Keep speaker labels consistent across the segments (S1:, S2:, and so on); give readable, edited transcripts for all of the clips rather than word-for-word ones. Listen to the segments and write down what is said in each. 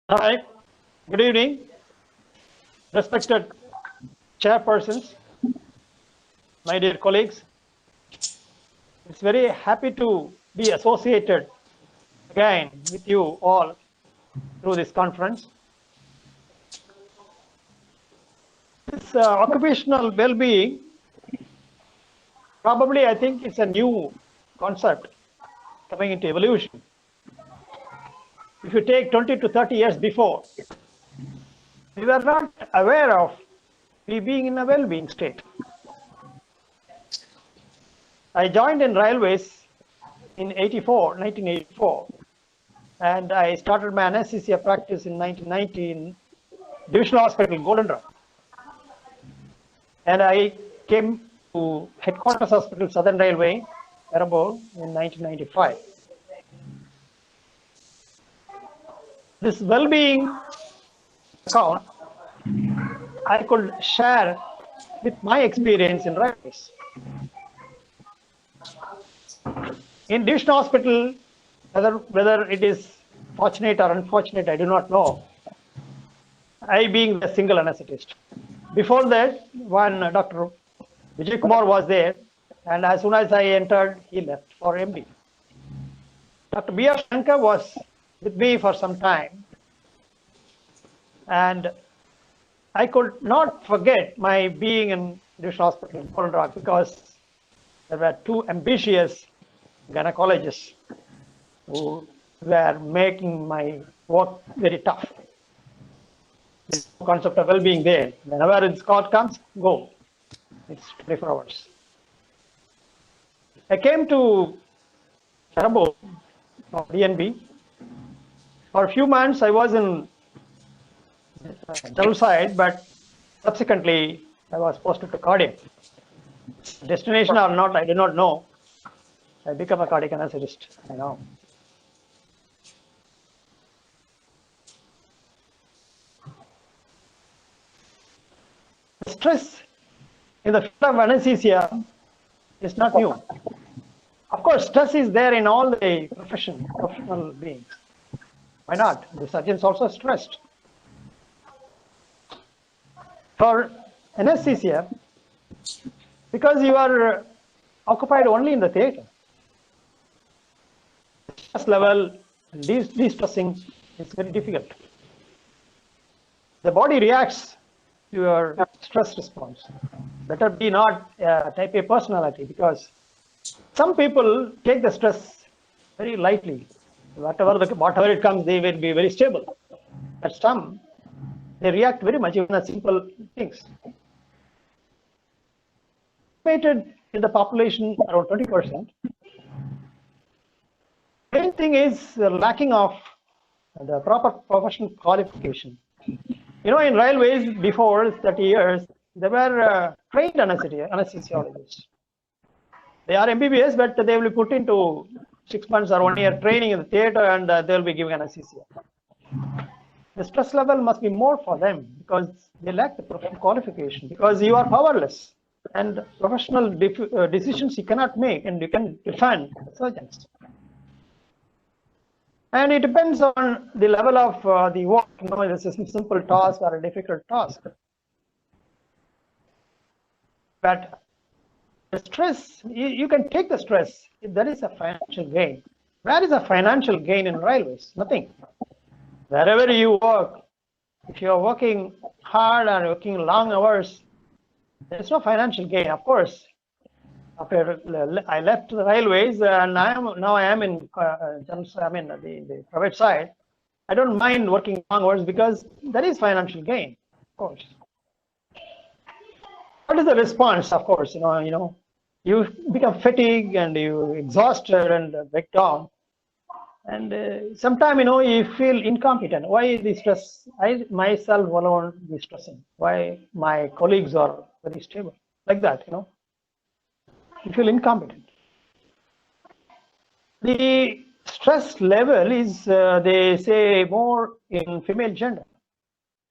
S1: Hi, good evening, respected chairpersons, my dear colleagues. It's very happy to be associated again with you all through this conference. This occupational well-being, probably I think it's a new concept coming into evolution. If you take 20 to 30 years before, we were not aware of we being in a well-being state. I joined in railways in 1984, and I started my anesthesia practice in 1990 in Divisional Hospital, Goldenrod. And I came to Headquarters Hospital, Southern Railway, Perambur, in 1995. This well-being account, I could share with my experience in railways. In Divisional Hospital, whether it is fortunate or unfortunate, I do not know. I being the single anesthetist. Before that, one Dr. Vijay Kumar was there, and as soon as I entered, he left for MD. Dr. B.R. Shankar was with me for some time, and I could not forget my being in Divisional Hospital in Goldenrod because there were two ambitious gynecologists who were making my work very tough. The concept of well-being there. Whenever this call comes, go. It's 24 hours. I came to Perambur for DNB. For a few months, I was in general side, but subsequently, I was posted to cardiac. Destination or not, I do not know. I became a cardiac anesthetist, I know. Stress in the field of anesthesia is not new. Of course, stress is there in all the professional beings. Why not? The surgeons also stressed. For anesthesia, because you are occupied only in the theater, stress level, de-stressing is very difficult. The body reacts to your stress response. Better be not type A personality, because some people take the stress very lightly. Whatever it comes, they will be very stable. But some, they react very much even at simple things. Estimated in the population around 20%. Main thing is the lacking of the proper professional qualification. You know, in railways before 30 years, there were trained anesthesiologists. They are MBBS, but they will be put into 6 months or 1 year training in the theater, and they will be giving anesthesia. The stress level must be more for them because they lack the professional qualification, because you are powerless, and professional decisions you cannot make, and you can defend surgeons. And it depends on the level of the work. You know, this is a simple task or a difficult task. But the stress, you can take the stress if there is a financial gain. Where is a financial gain in railways? Nothing. Wherever you work, if you are working hard and working long hours, there is no financial gain. Of course, after I left the railways, and now I am in the private side. I don't mind working long hours because there is financial gain, of course. What is the response? Of course, you become fatigued and you exhausted and break down, and sometimes you feel incompetent. Why the stress? I myself alone be stressing. Why my colleagues are very stable like that? You feel incompetent. The stress level is, they say, more in female gender,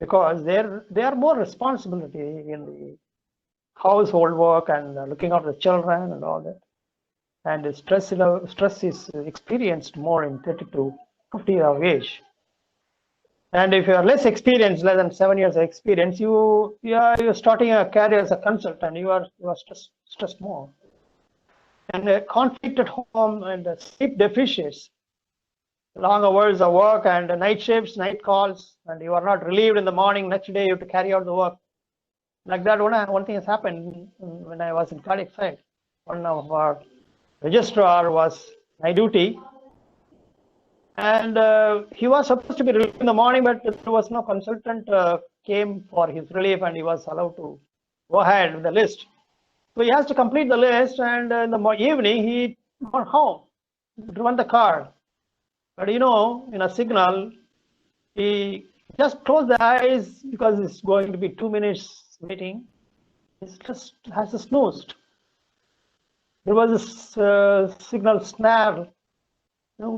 S1: because they are more responsibility in the household work and looking after the children and all that. And the stress is experienced more in 30 to 50 year of age. And if you are less experienced, less than 7 years of experience, you're starting a career as a consultant. You are stressed more. And conflict at home and sleep deficits, long hours of work and night shifts, night calls, and you are not relieved in the morning. Next day you have to carry out the work. Like that, one thing has happened when I was in cardiac side. One of our registrar was night duty, and he was supposed to be relieved in the morning, but there was no consultant came for his relief, and he was allowed to go ahead with the list. So he has to complete the list, and in the evening he went home, driven the car. But in a signal, he just closed the eyes because it's going to be 2 minutes waiting. He just has snoozed. There was a signal snare.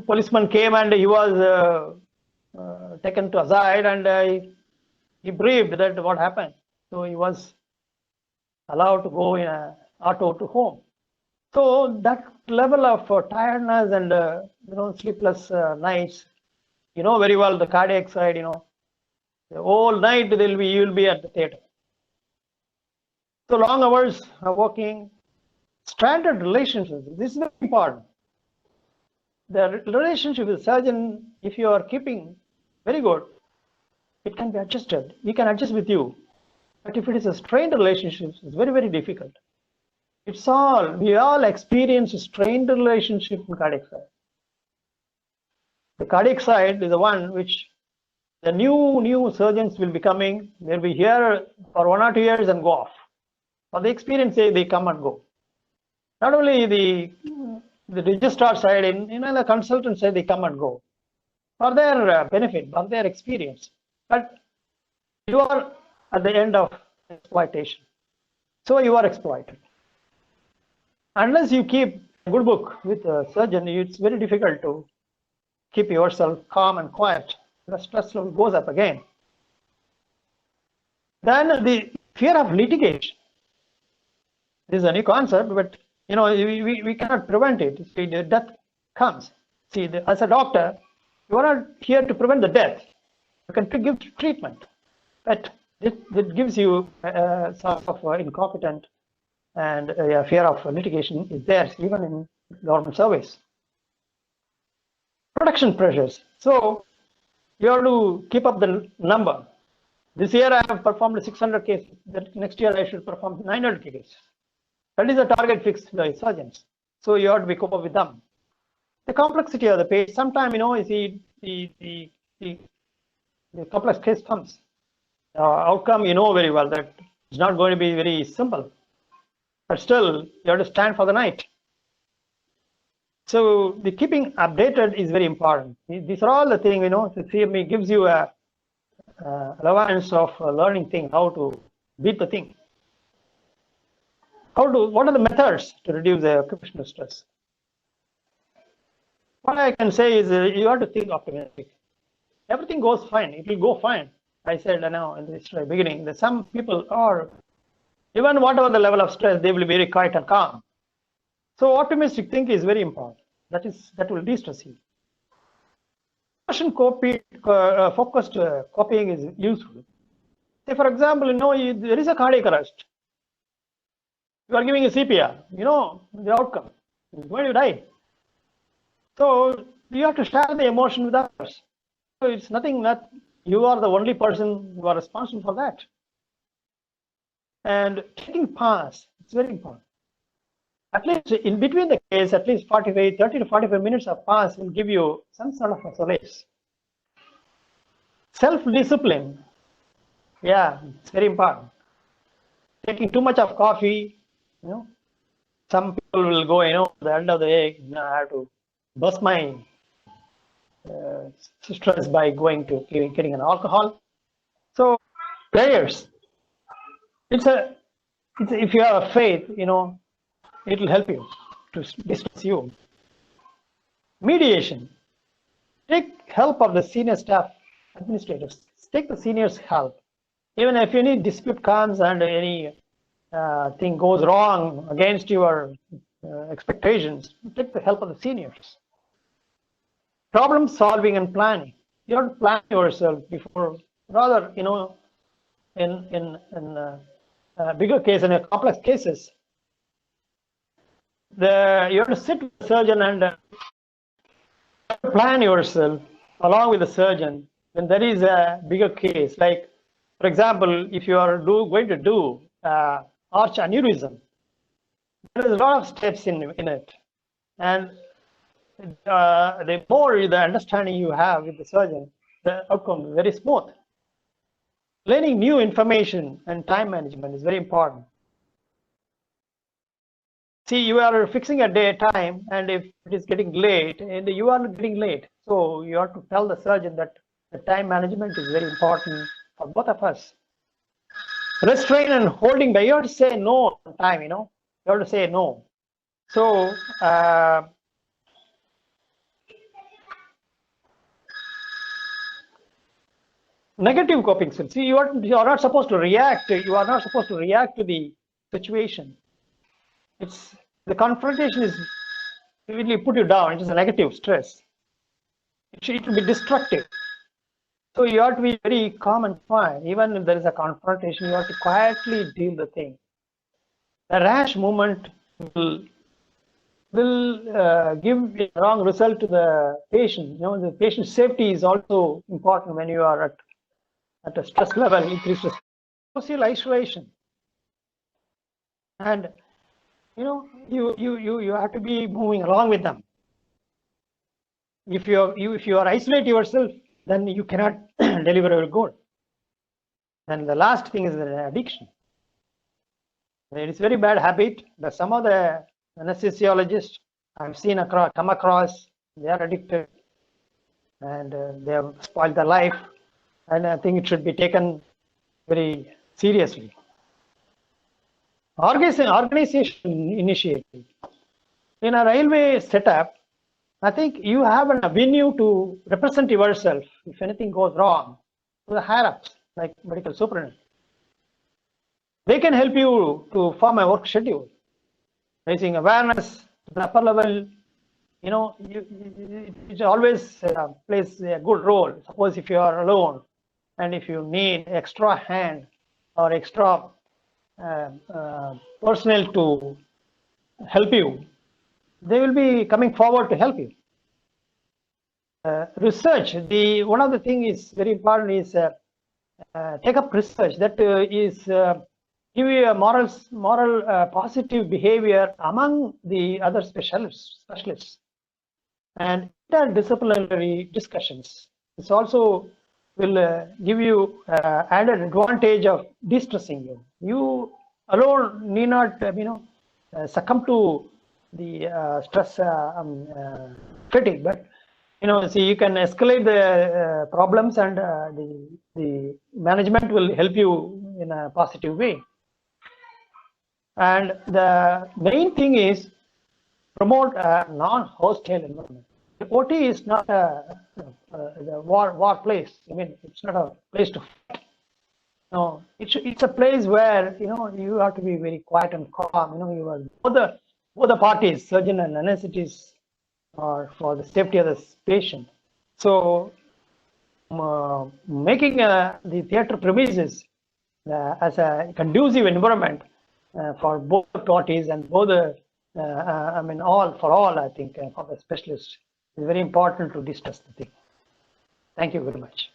S1: Policeman came and he was taken to aside, and he briefed that what happened. So he was allowed to go in an auto to home. So that level of tiredness and sleepless nights, very well the cardiac side, the whole night you'll be at the theater. So long hours of working, stranded relationships. This is very important. The relationship with the surgeon, if you are keeping very good, it can be adjusted. He can adjust with you. But if it is a strained relationship, it's very, very difficult. We all experience a strained relationship in cardiac side. The cardiac side is the one which the new surgeons will be coming. They'll be here for 1 or 2 years and go off. For the experience, they come and go. Not only the registrar side, in the consultant side, they come and go for their benefit, for their experience. But you are at the end of exploitation. So you are exploited. Unless you keep a good book with a surgeon, it's very difficult to keep yourself calm and quiet. The stress level goes up again. Then the fear of litigation. This is a new concept, but we cannot prevent it. See, the death comes. See, as a doctor, you are not here to prevent the death. You can give treatment, but it gives you sort of incompetent, and fear of litigation is there even in government service. Production pressures. So you have to keep up the number. This year I have performed 600 cases. Next year I should perform 900 cases. That is the target fixed by surgeons. So you have to be cope up with them. The complexity of the patient. Sometimes the complex case comes. Outcome very well that it's not going to be very simple. But still, you have to stand for the night. So the keeping updated is very important. These are all the things, the CME gives you a allowance of learning thing, how to beat the thing. What are the methods to reduce the occupational stress? What I can say is you have to think optimistic. Everything goes fine. It will go fine. I said now in the beginning that some people are, even whatever the level of stress, they will be very quiet and calm. So optimistic thinking is very important. That will de-stress you. Focused copying is useful. Say, for example, there is a cardiac arrest. You are giving a CPR. The outcome. He's going to die. So you have to share the emotion with others. So it's nothing that you are the only person who are responsible for that. And taking pause, it's very important. At least in between the case, at least 30 to 45 minutes of pause will give you some sort of a solace. Self-discipline, it's very important. Taking too much of coffee, some people will go, at the end of the day, I have to burst my stress by going to getting an alcohol. So prayers. If you have faith, it will help you to distress you. Mediation. Take help of the senior staff administrators. Take the seniors' help. Even if any dispute comes and any thing goes wrong against your expectations, take the help of the seniors. Problem solving and planning. you have to plan yourself before, rather, in bigger case and complex cases, you have to sit with the surgeon and plan yourself along with the surgeon when there is a bigger case. Like, for example, if you are going to do arch aneurysm, there is a lot of steps in it, and the more the understanding you have with the surgeon, the outcome is very smooth. Learning new information and time management is very important. See, you are fixing a day time, and if it is getting late, and you are getting late, so you have to tell the surgeon that the time management is very important for both of us. Restraint and holding back, you have to say no on time, you have to say no. So, negative coping skills. See, you are not supposed to react. You are not supposed to react to the situation. It's the confrontation is really put you down. It is a negative stress. It will be destructive. So you have to be very calm and fine. Even if there is a confrontation, you have to quietly deal the thing. A rash movement will give a wrong result to the patient. The patient's safety is also important when you are at a stress level, increased stress. Social isolation, and you have to be moving along with them. If you are isolate yourself, then you cannot deliver your goal. And the last thing is the addiction. It is very bad habit that some of the anesthesiologists I've seen come across, they are addicted, and they have spoiled their life. And I think it should be taken very seriously. Organization initiative. In a railway setup, I think you have an avenue to represent yourself if anything goes wrong to the higher ups, like medical superintendent. They can help you to form a work schedule, raising awareness to the upper level. It always plays a good role. Suppose if you are alone and if you need extra hand or extra personnel to help you, they will be coming forward to help you. Research. One of the things is very important is take up research that is give you a moral positive behavior among the other specialists, and interdisciplinary discussions. This also will give you added advantage of de-stressing you. You alone need not succumb to the stress fatigue, but see, you can escalate the problems, and the management will help you in a positive way. And the main thing is promote a non-hostile environment. The OT is not a war place. I mean, it's not a place to fight. No, it's a place where you have to be very quiet and calm. You are both the parties, surgeon and anesthetist, are for the safety of the patient. So making the theater premises as a conducive environment for both parties and both for all, I think, for the specialists is very important to discuss the thing. Thank you very much.